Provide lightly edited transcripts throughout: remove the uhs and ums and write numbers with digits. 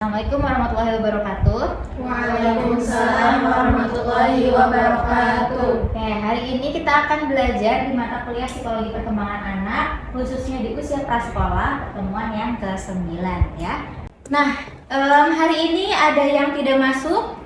Assalamualaikum warahmatullahi wabarakatuh. Waalaikumsalam warahmatullahi wabarakatuh. Oke, hari ini kita akan belajar di mata kuliah psikologi perkembangan anak, khususnya di usia prasekolah, pertemuan yang ke-9 ya. Nah, hari ini ada yang tidak masuk?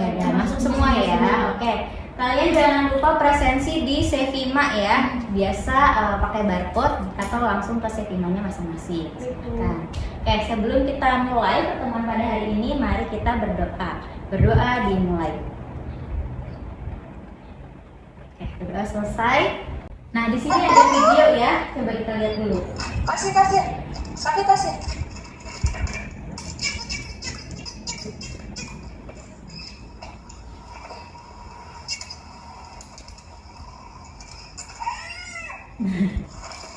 Ya, masuk semua ya. Oke, kalian jangan lupa presensi di Sevima ya. Biasa pakai barcode atau langsung ke Sevimanya masing-masing. Nah, oke, sebelum kita mulai pertemuan pada hari ini, mari kita berdoa. Berdoa dimulai. Oke, berdoa selesai. Nah, di sini ada video ya. Coba kita lihat dulu. Kasih, sakit kasih.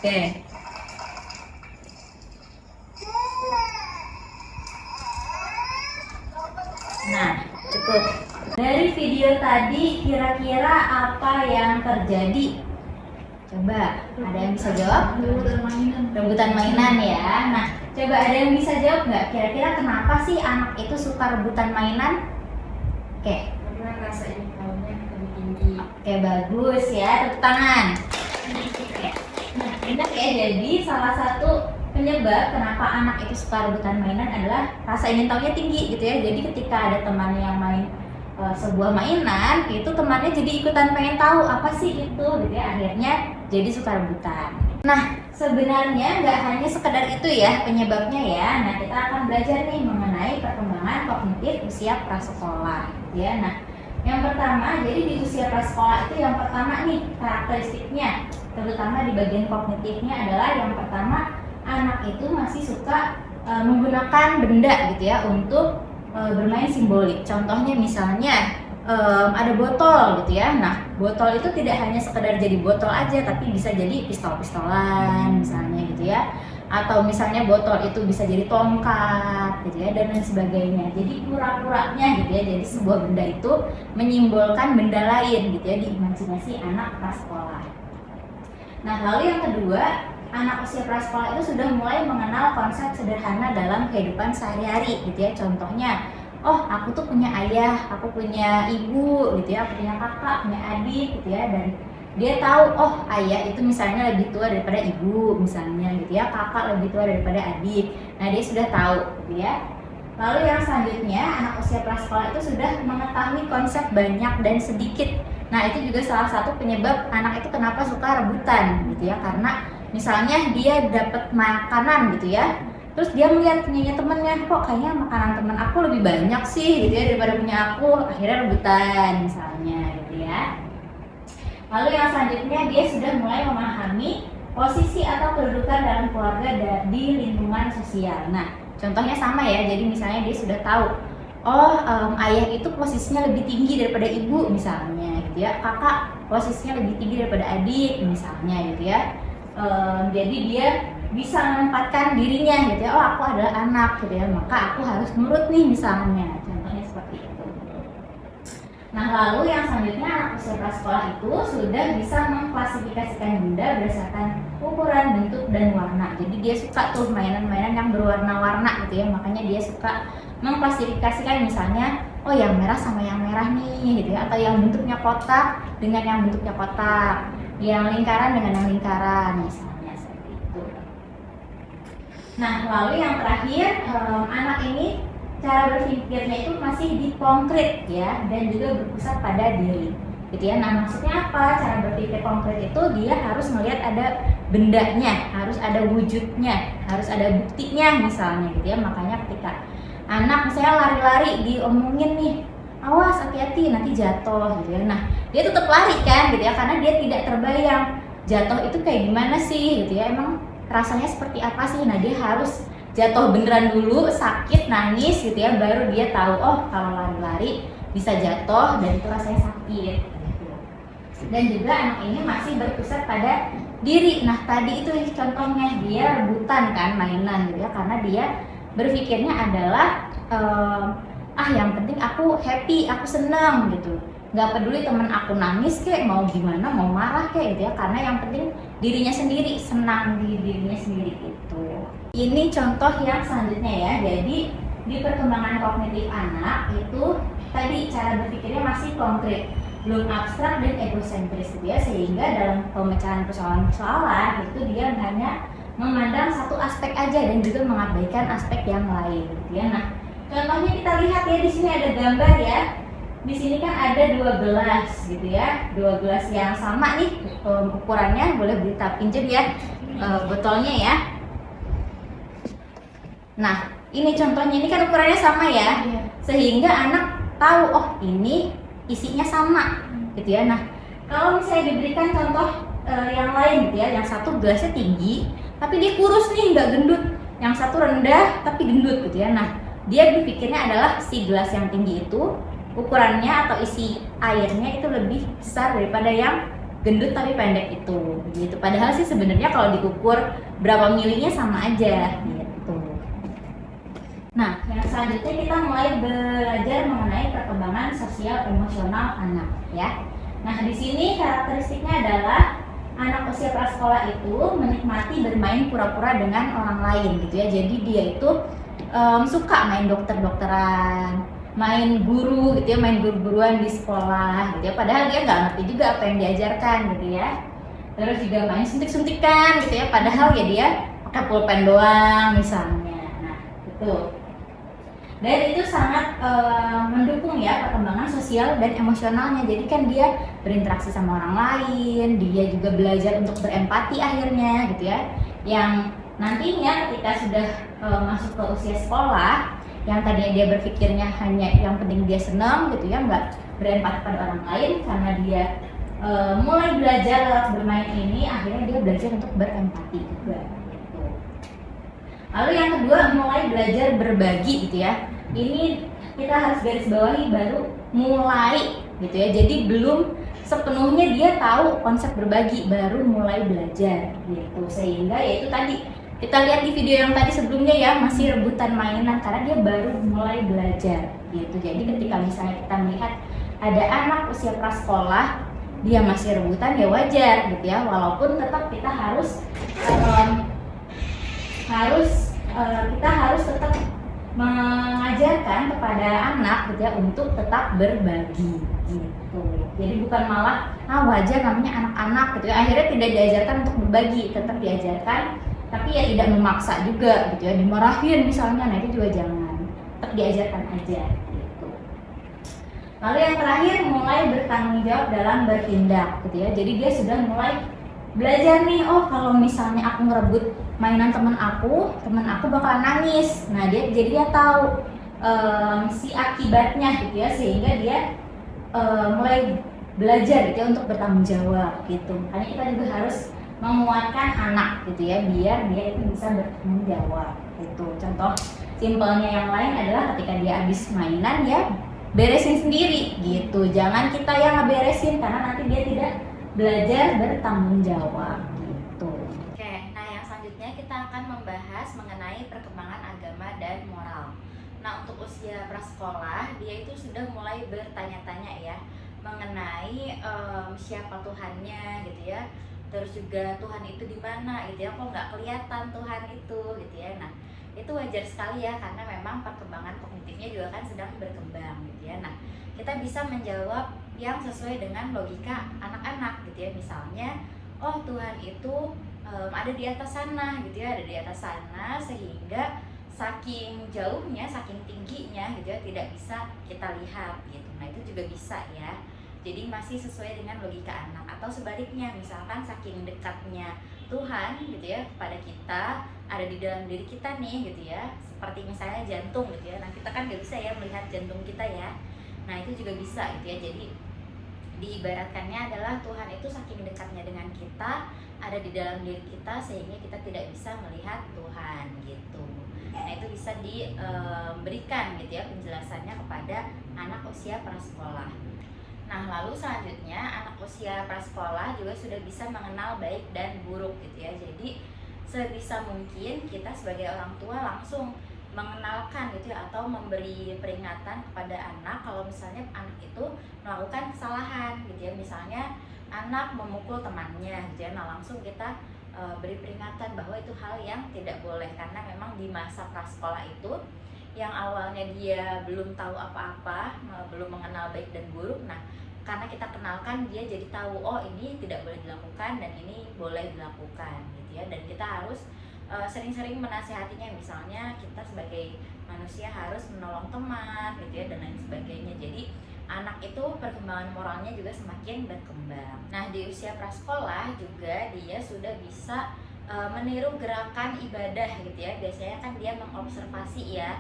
Oke. Nah, cukup. Dari video tadi kira-kira apa yang terjadi? Coba, ada yang bisa jawab? Rebutan mainan ya. Nah, coba ada yang bisa jawab nggak? Kira-kira kenapa sih anak itu suka rebutan mainan? Oke. Karena rasa ingin tahunya lebih tinggi. Oke, bagus ya. Tepuk tangan. Oke. Nah, enak ya. Jadi salah satu penyebab kenapa anak itu suka rebutan mainan adalah rasa ingin tahunya tinggi gitu ya. Jadi ketika ada teman yang main sebuah mainan, itu temannya jadi ikutan pengen tahu apa sih itu gitu ya. Akhirnya jadi suka rebutan. Nah, sebenarnya nggak hanya sekedar itu ya penyebabnya ya. Nah, kita akan belajar nih mengenai perkembangan kognitif usia prasekolah ya. Nah, yang pertama, jadi di usia prasekolah itu yang pertama nih karakteristiknya, terutama di bagian kognitifnya adalah yang pertama, anak itu masih suka menggunakan benda gitu ya untuk bermain simbolik. Contohnya misalnya ada botol gitu ya. Nah, botol itu tidak hanya sekedar jadi botol aja, tapi bisa jadi pistol-pistolan misalnya gitu ya. Atau misalnya botol itu bisa jadi tongkat gitu ya, dan lain sebagainya. Jadi pura-puranya gitu ya, jadi sebuah benda itu menyimbolkan benda lain gitu ya di imajinasi anak prasekolah. Nah, lalu yang kedua, anak usia prasekolah itu sudah mulai mengenal konsep sederhana dalam kehidupan sehari-hari gitu ya. Contohnya, oh aku tuh punya ayah, aku punya ibu gitu ya, aku punya kakak, punya adik gitu ya, dan dia tahu oh ayah itu misalnya lebih tua daripada ibu misalnya gitu ya, kakak lebih tua daripada adik. Nah, dia sudah tahu gitu ya. Lalu yang selanjutnya, anak usia prasekolah itu sudah mengetahui konsep banyak dan sedikit. Nah, itu juga salah satu penyebab anak itu kenapa suka rebutan gitu ya, karena misalnya dia dapat makanan gitu ya, terus dia melihat punyanya temennya, kok kayaknya makanan teman aku lebih banyak sih gitu ya daripada punya aku, akhirnya rebutan misalnya gitu ya. Lalu yang selanjutnya, dia sudah mulai memahami posisi atau kedudukan dalam keluarga di lingkungan sosial. Nah, contohnya sama ya, jadi misalnya dia sudah tahu, oh ayah itu posisinya lebih tinggi daripada ibu misalnya gitu ya, kakak posisinya lebih tinggi daripada adik misalnya gitu ya. Jadi dia bisa menempatkan dirinya gitu ya, oh aku adalah anak gitu ya, maka aku harus nurut nih misalnya, contohnya seperti itu. Nah, lalu yang selanjutnya, anak usia prasekolah itu sudah bisa mengklasifikasikan benda berdasarkan ukuran, bentuk, dan warna. Jadi dia suka tuh mainan-mainan yang berwarna-warna gitu ya, makanya dia suka mengklasifikasikan misalnya, oh yang merah sama yang merah nih gitu ya, atau yang bentuknya kotak dengan yang bentuknya kotak, yang lingkaran dengan yang lingkaran misalnya seperti itu. Nah, lalu yang terakhir, anak ini cara berpikirnya itu masih di konkret ya, dan juga berpusat pada diri gitu ya. Nah, maksudnya apa? Cara berpikir konkret itu dia harus melihat ada bendanya, harus ada wujudnya, harus ada buktinya misalnya gitu ya. Makanya ketika anak misalnya lari-lari diomongin nih, awas hati-hati nanti jatuh gitu ya. Nah, dia tetap lari kan gitu ya, karena dia tidak terbayang jatuh itu kayak gimana sih gitu ya, emang rasanya seperti apa sih. Nah, dia harus jatuh beneran dulu, sakit, nangis gitu ya, baru dia tahu oh kalau lari-lari bisa jatuh dan itu rasanya sakit gitu. Dan juga anak ini masih berpusat pada diri. Nah, tadi itu contohnya dia rebutan kan mainan gitu ya, karena dia berpikirnya adalah yang penting aku happy, aku senang gitu. nggak peduli temen aku nangis kayak mau gimana, mau marah kayak gitu ya, karena yang penting dirinya sendiri, senang di dirinya sendiri itu. Ini contoh yang selanjutnya ya. Jadi di perkembangan kognitif anak itu tadi cara berpikirnya masih konkret, belum abstrak dan egosentris gitu ya, sehingga dalam pemecahan persoalan-persoalan itu dia hanya memandang satu aspek aja dan juga mengabaikan aspek yang lain gitu ya. Nah, contohnya kita lihat ya, di sini ada gambar ya. Di sini kan ada 2 gelas gitu ya. 2 gelas yang sama nih ukurannya, boleh kita pinjam ya botolnya ya. Nah, ini contohnya, ini kan ukurannya sama ya. Sehingga anak tahu, oh ini isinya sama gitu ya. Nah, kalau misalnya diberikan contoh yang lain gitu ya, yang satu gelasnya tinggi tapi dia kurus nih, nggak gendut, yang satu rendah tapi gendut gitu ya. Nah, dia berpikirnya adalah si gelas yang tinggi itu ukurannya atau isi airnya itu lebih besar daripada yang gendut tapi pendek itu gitu. Padahal sih sebenarnya kalau diukur berapa milinya sama aja gitu. Nah, yang selanjutnya kita mulai belajar mengenai perkembangan sosial emosional anak ya. Nah, di sini karakteristiknya adalah anak usia prasekolah itu menikmati bermain pura-pura dengan orang lain gitu ya. Jadi dia itu suka main dokter-dokteran, main guru gitu ya, main guru-guruan di sekolah gitu ya. Padahal dia nggak ngerti juga apa yang diajarkan gitu ya. Terus juga main suntik-suntikan gitu ya. Padahal ya dia pakai pulpen doang misalnya. Nah, gitu. Dan itu sangat mendukung ya perkembangan sosial dan emosionalnya. Jadi kan dia berinteraksi sama orang lain, dia juga belajar untuk berempati akhirnya gitu ya. Yang nantinya ketika sudah masuk ke usia sekolah, yang tadinya dia berpikirnya hanya yang penting dia senang gitu ya, nggak berempati pada orang lain, karena dia mulai belajar lewat bermain ini, akhirnya dia belajar untuk berempati juga. Lalu yang kedua, mulai belajar berbagi gitu ya. Ini kita harus garis bawahi baru mulai gitu ya. Jadi belum sepenuhnya dia tahu konsep berbagi, baru mulai belajar gitu. Sehingga ya itu tadi kita lihat di video yang tadi sebelumnya ya, masih rebutan mainan karena dia baru mulai belajar gitu. Jadi ketika misalnya kita melihat ada anak usia prasekolah dia masih rebutan, ya wajar gitu ya. Walaupun tetap kita harus kita harus tetap mengajarkan kepada anak gitu ya untuk tetap berbagi gitu. Jadi bukan malah wajar namanya anak-anak gitu ya, akhirnya tidak diajarkan untuk berbagi, tetap diajarkan tapi ya tidak memaksa juga gitu ya, dimarahin misalnya, nah itu juga jangan, tetap diajarkan aja gitu. Lalu yang terakhir, mulai bertanggung jawab dalam bertindak gitu ya. Jadi dia sudah mulai belajar nih, oh kalau misalnya aku ngerebut mainan teman aku bakalan nangis. Nah jadi dia tahu si akibatnya gitu ya, sehingga dia mulai belajar gitu ya untuk bertanggung jawab gitu. Makanya kita juga harus menguatkan anak gitu ya, biar dia itu bisa bertanggung jawab gitu. Contoh simpelnya yang lain adalah ketika dia habis mainan ya beresin sendiri gitu. Jangan kita yang ngeberesin, karena nanti dia tidak belajar bertanggung jawab gitu. Oke, nah yang selanjutnya kita akan membahas mengenai perkembangan agama dan moral. Nah untuk usia prasekolah dia itu sudah mulai bertanya-tanya ya mengenai siapa Tuhannya gitu ya. Terus juga Tuhan itu di mana gitu ya, kok nggak kelihatan Tuhan itu gitu ya. Nah itu wajar sekali ya, karena memang perkembangan kognitifnya juga kan sedang berkembang gitu ya. Nah kita bisa menjawab yang sesuai dengan logika anak-anak gitu ya. Misalnya, oh Tuhan itu ada di atas sana gitu ya, ada di atas sana, sehingga saking jauhnya, saking tingginya gitu ya, tidak bisa kita lihat gitu. Nah itu juga bisa ya. Jadi masih sesuai dengan logika anak. Atau sebaliknya, misalkan saking dekatnya Tuhan gitu ya kepada kita, ada di dalam diri kita nih gitu ya, seperti misalnya jantung gitu ya. Nah kita kan nggak bisa ya melihat jantung kita ya. Nah itu juga bisa gitu ya. Jadi diibaratkannya adalah Tuhan itu saking dekatnya dengan kita, ada di dalam diri kita, sehingga kita tidak bisa melihat Tuhan gitu. Nah itu bisa diberikan gitu ya penjelasannya kepada anak usia prasekolah. Nah lalu selanjutnya anak usia prasekolah juga sudah bisa mengenal baik dan buruk gitu ya. Jadi sebisa mungkin kita sebagai orang tua langsung mengenalkan gitu ya, atau memberi peringatan kepada anak kalau misalnya anak itu melakukan kesalahan gitu ya. Misalnya anak memukul temannya gitu ya, nah langsung kita beri peringatan bahwa itu hal yang tidak boleh, karena memang di masa prasekolah itu yang awalnya dia belum tahu apa-apa, belum mengenal baik dan buruk. Nah, karena kita kenalkan, dia jadi tahu oh ini tidak boleh dilakukan dan ini boleh dilakukan gitu ya. Dan kita harus sering-sering menasihatinya, misalnya kita sebagai manusia harus menolong teman gitu ya, dan lain sebagainya. Jadi anak itu perkembangan moralnya juga semakin berkembang. Nah, di usia prasekolah juga dia sudah bisa meniru gerakan ibadah gitu ya. Biasanya kan dia mengobservasi ya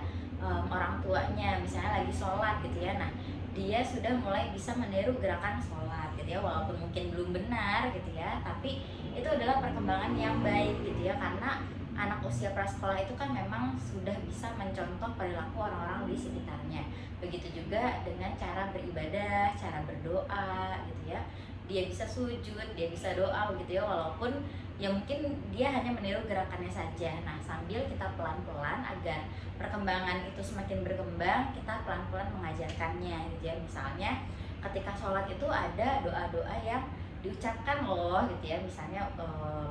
orang tuanya, misalnya lagi sholat gitu ya. Nah, dia sudah mulai bisa meniru gerakan sholat gitu ya, walaupun mungkin belum benar gitu ya, tapi itu adalah perkembangan yang baik gitu ya, karena anak usia prasekolah itu kan memang sudah bisa mencontoh perilaku orang-orang di sekitarnya. Begitu juga dengan cara beribadah, cara berdoa gitu ya. Dia bisa sujud, dia bisa doa gitu ya, walaupun ya mungkin dia hanya meniru gerakannya saja. Nah, sambil kita pelan-pelan agar perkembangan itu semakin berkembang, kita pelan-pelan mengajarkannya gitu ya. Misalnya ketika sholat itu ada doa-doa yang diucapkan loh gitu ya, misalnya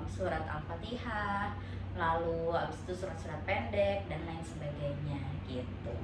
surat Al-Fatihah, lalu habis itu surat-surat pendek dan lain sebagainya gitu.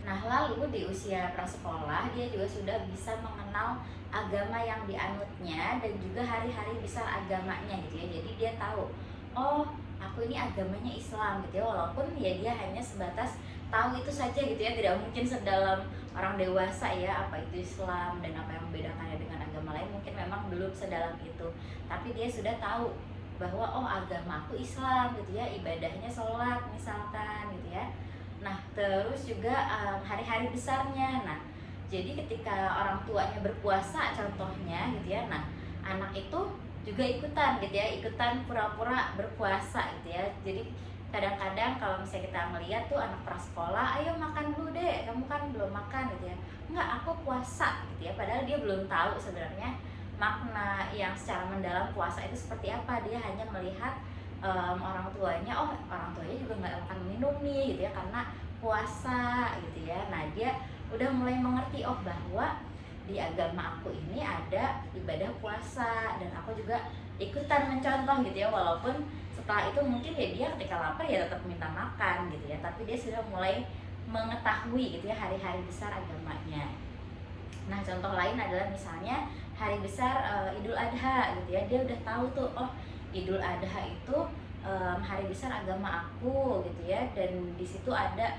Nah, lalu di usia prasekolah dia juga sudah bisa mengenal agama yang dianutnya dan juga hari-hari besar agamanya gitu ya. Jadi dia tahu, oh aku ini agamanya Islam gitu ya, walaupun ya dia hanya sebatas tahu itu saja gitu ya, tidak mungkin sedalam orang dewasa ya apa itu Islam dan apa yang membedakannya dengan agama lain, mungkin memang belum sedalam itu, tapi dia sudah tahu bahwa oh agama aku Islam gitu ya, ibadahnya sholat misalkan gitu ya. Nah, terus juga hari-hari besarnya. Nah, jadi ketika orang tuanya berpuasa contohnya gitu ya, nah anak itu juga ikutan gitu ya, ikutan pura-pura berpuasa gitu ya. Jadi kadang-kadang kalau misalnya kita melihat tuh anak prasekolah, ayo makan dulu deh, kamu kan belum makan gitu ya, enggak aku puasa gitu ya, padahal dia belum tahu sebenarnya makna yang secara mendalam puasa itu seperti apa. Dia hanya melihat orang tuanya, oh orang tuanya juga nggak akan minum nih gitu ya karena puasa gitu ya. Nah, dia udah mulai mengerti oh bahwa di agama aku ini ada ibadah puasa dan aku juga ikutan mencontoh gitu ya, walaupun setelah itu mungkin ya dia ketika lapar ya tetap minta makan gitu ya, tapi dia sudah mulai mengetahui gitu ya hari-hari besar agamanya. Nah, contoh lain adalah misalnya hari besar Idul Adha gitu ya, dia udah tahu tuh oh Idul Adha itu hari besar agama aku gitu ya, dan di situ ada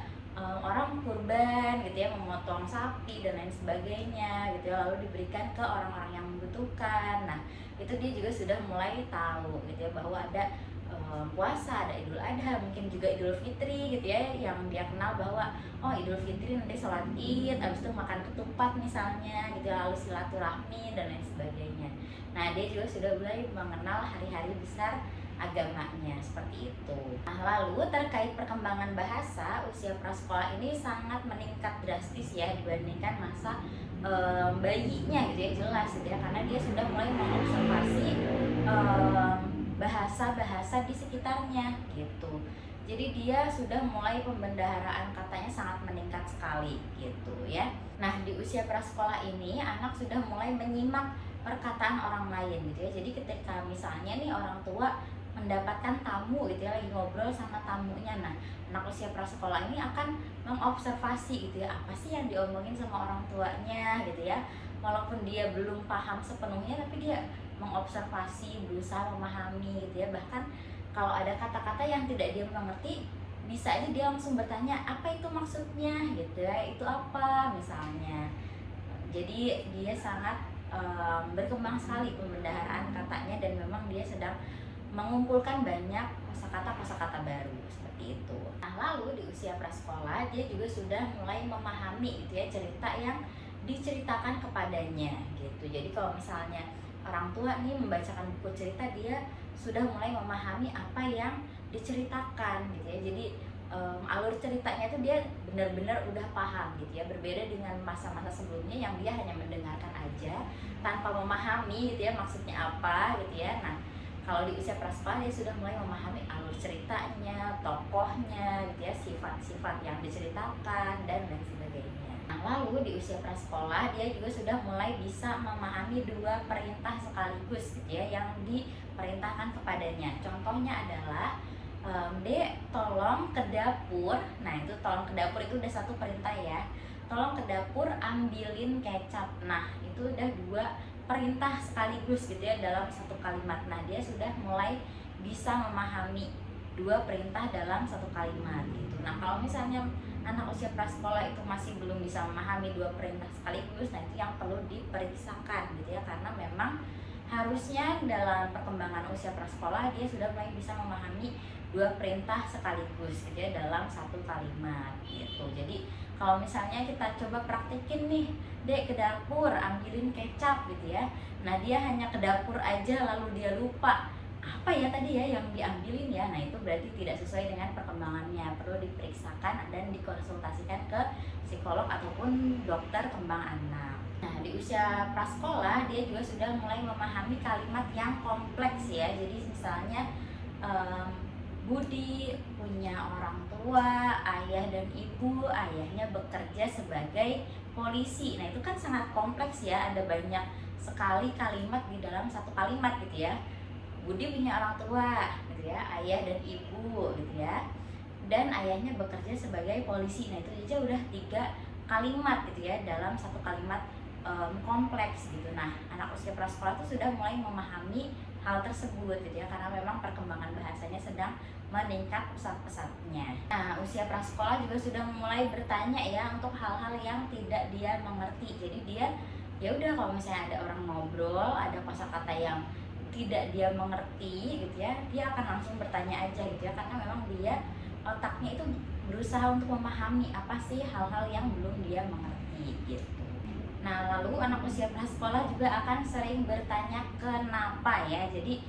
orang kurban gitu ya, memotong sapi dan lain sebagainya gitu ya, lalu diberikan ke orang-orang yang membutuhkan. Nah, itu dia juga sudah mulai tahu gitu ya bahwa ada puasa, ada Idul Adha, mungkin juga Idul Fitri gitu ya, yang dia kenal bahwa oh Idul Fitri nanti sholat Id, habis itu makan ketupat misalnya gitu ya, lalu silaturahmi dan lain sebagainya. Nah, dia juga sudah mulai mengenal hari-hari besar agamanya seperti itu. Nah, lalu terkait perkembangan bahasa, usia prasekolah ini sangat meningkat drastis ya dibandingkan masa bayinya gitu ya, jelas gitu ya, karena dia sudah mulai mengobservasi bahasa-bahasa di sekitarnya gitu. Jadi dia sudah mulai pembendaharaan katanya sangat meningkat sekali gitu ya. Nah, di usia prasekolah ini anak sudah mulai menyimak perkataan orang lain gitu ya. Jadi ketika misalnya nih orang tua mendapatkan tamu gitu ya, lagi ngobrol sama tamunya, nah anak usia prasekolah ini akan mengobservasi gitu ya, apa sih yang diomongin sama orang tuanya gitu ya. Walaupun dia belum paham sepenuhnya, tapi dia mengobservasi, berusaha memahami gitu ya. Bahkan kalau ada kata-kata yang tidak dia mengerti, bisa aja dia langsung bertanya apa itu maksudnya gitu ya, itu apa misalnya. Jadi dia sangat berkembang sekali pembendaharaan katanya, dan memang dia sedang mengumpulkan banyak kosakata baru seperti itu. Nah, lalu di usia prasekolah dia juga sudah mulai memahami gitu ya cerita yang diceritakan kepadanya gitu. Jadi kalau misalnya orang tua nih membacakan buku cerita, dia sudah mulai memahami apa yang diceritakan gitu ya. Jadi alur ceritanya itu dia benar-benar udah paham gitu ya, berbeda dengan masa-masa sebelumnya yang dia hanya mendengarkan aja tanpa memahami gitu ya maksudnya apa gitu ya. Nah, Kalau di usia prasekolah dia sudah mulai memahami alur ceritanya, tokohnya, gitu ya, sifat-sifat yang diceritakan dan lain sebagainya. Nah, lalu di usia prasekolah dia juga sudah mulai bisa memahami dua perintah sekaligus, gitu ya, yang diperintahkan kepadanya. Contohnya adalah Dek, tolong ke dapur. Nah, itu tolong ke dapur itu udah satu perintah ya. Tolong ke dapur ambilin kecap. Nah, itu udah dua perintah sekaligus gitu ya dalam satu kalimat. Nah, dia sudah mulai bisa memahami dua perintah dalam satu kalimat gitu. Nah, kalau misalnya anak usia prasekolah itu masih belum bisa memahami dua perintah sekaligus, nah itu yang perlu diperiksakan gitu ya, karena memang harusnya dalam perkembangan usia prasekolah dia sudah mulai bisa memahami dua perintah sekaligus gitu ya dalam satu kalimat gitu. Jadi kalau misalnya kita coba praktekin nih, Dek ke dapur ambilin kecap gitu ya. Nah, dia hanya ke dapur aja lalu dia lupa apa ya tadi ya yang diambilin ya. Nah, itu berarti tidak sesuai dengan perkembangannya, perlu diperiksakan dan dikonsultasikan ke psikolog ataupun dokter kembang anak. Nah, di usia prasekolah dia juga sudah mulai memahami kalimat yang kompleks ya. Jadi misalnya Budi punya orang tua, ayah dan ibu. Ayahnya bekerja sebagai polisi. Nah, itu kan sangat kompleks ya, ada banyak sekali kalimat di dalam satu kalimat gitu ya. Budi punya orang tua gitu ya, ayah dan ibu gitu ya, dan ayahnya bekerja sebagai polisi. Nah, itu aja udah 3 kalimat gitu ya dalam satu kalimat kompleks gitu. Nah, anak usia prasekolah itu sudah mulai memahami hal tersebut gitu ya, karena memang perkembangan bahasanya sedang meningkat pesat-pesatnya. Nah, usia prasekolah juga sudah mulai bertanya ya untuk hal-hal yang tidak dia mengerti. Jadi dia ya udah, kalau misalnya ada orang ngobrol, ada kosakata yang tidak dia mengerti gitu ya, dia akan langsung bertanya aja gitu ya, karena memang dia otaknya itu berusaha untuk memahami apa sih hal-hal yang belum dia mengerti gitu. Nah, lalu anak usia prasekolah juga akan sering bertanya kenapa ya. Jadi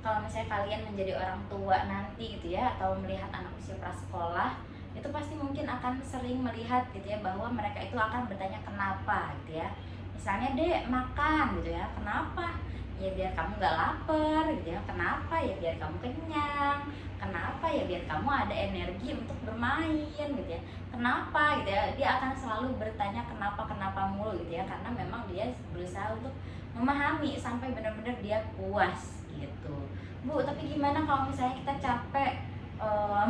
kalau misalnya kalian menjadi orang tua nanti gitu ya, atau melihat anak usia prasekolah, itu pasti mungkin akan sering melihat gitu ya bahwa mereka itu akan bertanya kenapa gitu ya. Misalnya, Dek makan gitu ya, kenapa? Ya biar kamu gak lapar gitu ya. Kenapa? Ya biar kamu kenyang. Kenapa? Ya biar kamu ada energi untuk bermain gitu ya. Kenapa gitu ya. Dia akan selalu bertanya kenapa mulu gitu ya, karena memang dia berusaha untuk memahami sampai benar-benar dia puas gitu. Bu, tapi gimana kalau misalnya kita capek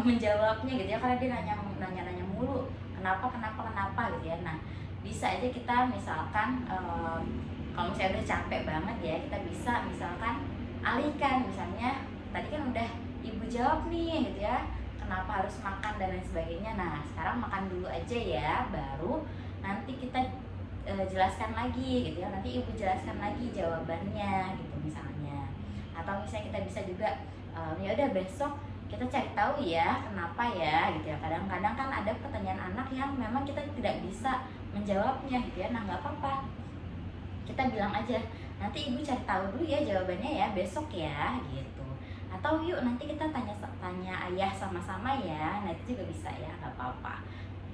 menjawabnya gitu ya, karena dia nanya mulu kenapa gitu ya. Nah, bisa aja kita misalkan kalau misalnya udah capek banget ya, kita bisa misalkan alihkan. Misalnya tadi kan udah ibu jawab nih gitu ya, kenapa harus makan dan lain sebagainya. Nah, sekarang makan dulu aja ya, baru nanti kita jelaskan lagi gitu ya. Nanti ibu jelaskan lagi jawabannya gitu misalnya. Atau misalnya kita bisa juga ya udah besok kita cari tahu ya kenapa ya gitu ya. Kadang-kadang kan ada pertanyaan anak yang memang kita tidak bisa menjawabnya gitu ya. Nah, nggak apa-apa, kita bilang aja nanti ibu cari tahu dulu ya jawabannya ya besok ya gitu. Atau yuk nanti kita tanya ayah sama-sama ya. Nah, itu juga bisa ya, nggak apa-apa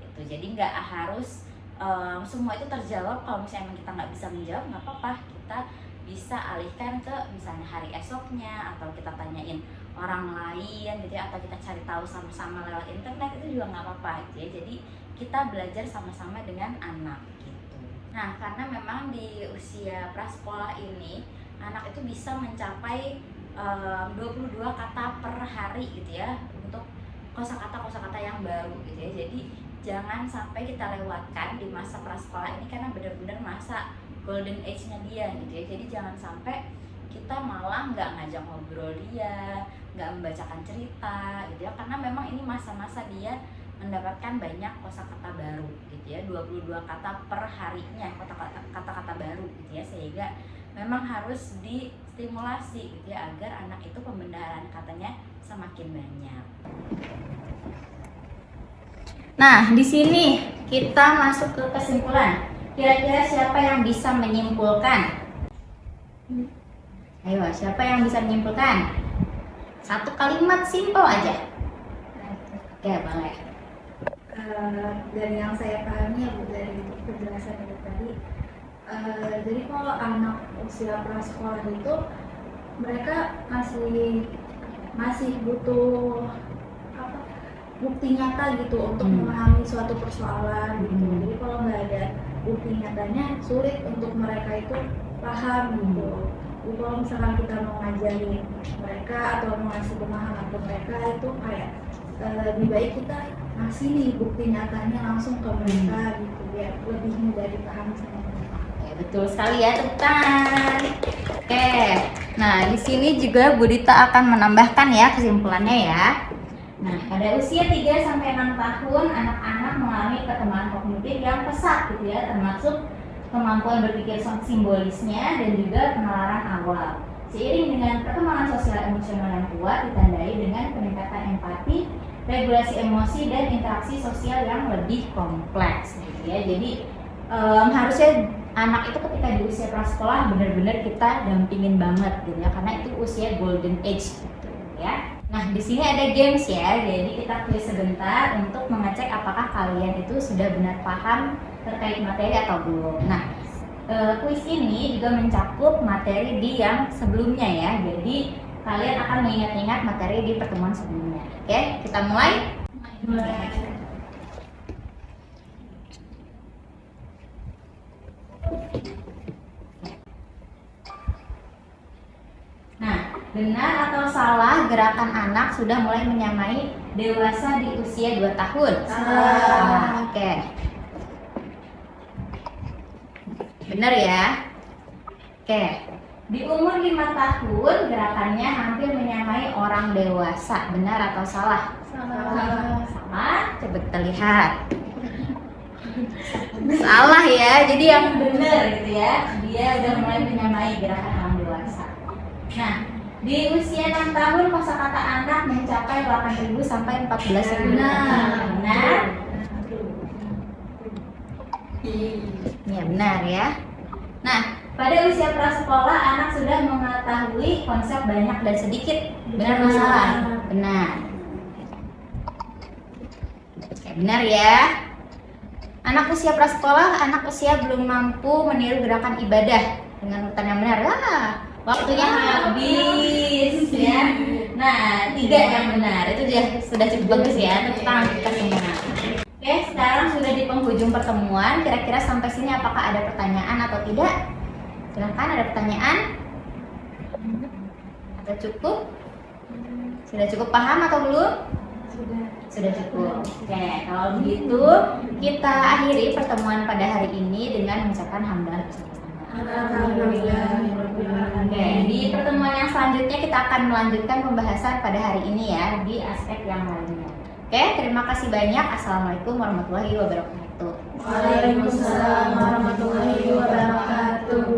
gitu. Jadi nggak harus semua itu terjawab. Kalau misalnya kita nggak bisa menjawab, nggak apa-apa, kita bisa alihkan ke misalnya hari esoknya, atau kita tanyain orang lain gitu ya, atau kita cari tahu sama-sama lewat internet, itu juga nggak apa-apa gitu ya. Jadi kita belajar sama-sama dengan anak gitu. Nah, karena memang di usia prasekolah ini anak itu bisa mencapai 22 kata per hari gitu ya untuk kosakata yang baru gitu ya. Jadi jangan sampai kita lewatkan di masa prasekolah ini, karena benar-benar masa golden age-nya dia gitu ya. Jadi jangan sampai kita malah nggak ngajak ngobrol dia, nggak membacakan cerita gitu ya, karena memang ini masa-masa dia mendapatkan banyak kosakata baru gitu ya, 22 kata per harinya, kata-kata baru gitu ya, sehingga memang harus distimulasi gitu ya, agar anak itu pembendaharaan katanya semakin banyak. Nah, di sini kita masuk ke kesimpulan. Kira-kira siapa yang bisa menyimpulkan? Ayo, siapa yang bisa menyimpulkan? Satu kalimat simpel aja. Oke, boleh. Dari yang saya pahami ya Bu, dari penjelasan itu tadi, jadi kalau anak usia prasekolah itu mereka masih butuh apa, bukti nyata gitu untuk memahami suatu persoalan gitu. Jadi kalau nggak ada bukti nyatanya, sulit untuk mereka itu paham gitu. Jadi kalau misalkan kita mau ngajarin mereka atau mau ngasih pemahaman ke mereka, itu kayak lebih baik kita ngasih nih bukti nyatanya langsung ke mereka gitu, biar lebih mudah dipahami sama mereka. Oke, betul sekali ya, tepuk tangan. Oke, nah di sini juga Bu Dita akan menambahkan ya kesimpulannya ya. Nah, pada usia 3-6 tahun, anak-anak mengalami perkembangan kognitif yang pesat gitu ya, termasuk kemampuan berpikir simbolisnya dan juga penalaran awal. Seiring dengan perkembangan sosial emosional yang kuat ditandai dengan peningkatan empati, regulasi emosi dan interaksi sosial yang lebih kompleks gitu ya. Jadi harusnya anak itu ketika di usia prasekolah benar-benar kita dampingin banget gitu ya, karena itu usia golden age gitu ya. Nah, di sini ada games ya. Jadi kita kuis sebentar untuk mengecek apakah kalian itu sudah benar paham terkait materi atau belum. Nah, kuis ini juga mencakup materi di yang sebelumnya ya. Jadi kalian akan mengingat-ingat materi di pertemuan sebelumnya. Oke, kita mulai. Nah, benar atau salah gerakan anak sudah mulai menyamai dewasa di usia 2 tahun? Salah. Oke. Benar ya? Oke. Di umur 5 tahun gerakannya hampir menyamai orang dewasa. Benar atau salah? Salah. Salah. Coba kita lihat. Salah ya. Jadi yang benar gitu ya. Dia udah mulai menyamai gerakan orang dewasa. Nah, di usia 6 tahun kosakata anak mencapai 8.000 sampai 14.000. Benar. Ya, benar ya. Nah, pada usia prasekolah anak sudah mengetahui konsep banyak dan sedikit. Benar atau salah? Benar. Oke, benar ya. Anak usia prasekolah, anak usia belum mampu meniru gerakan ibadah dengan urutan yang benar. Wah, waktunya habis ya. Nah, 3 yang benar. Itu sudah cukup bagus ya. Tepuk tangan kita semua. Oke, sekarang sudah di penghujung pertemuan. Kira-kira sampai sini apakah ada pertanyaan atau tidak? Silahkan, ada pertanyaan? Atau cukup? Sudah cukup paham atau belum? Sudah cukup. Oke, kalau begitu kita akhiri pertemuan pada hari ini dengan mengucapkan hamdalah bersama-sama. Oke, di pertemuan yang selanjutnya kita akan melanjutkan pembahasan pada hari ini ya di aspek yang lainnya. Oke, terima kasih banyak. Assalamualaikum warahmatullahi wabarakatuh. Waalaikumsalam warahmatullahi wabarakatuh.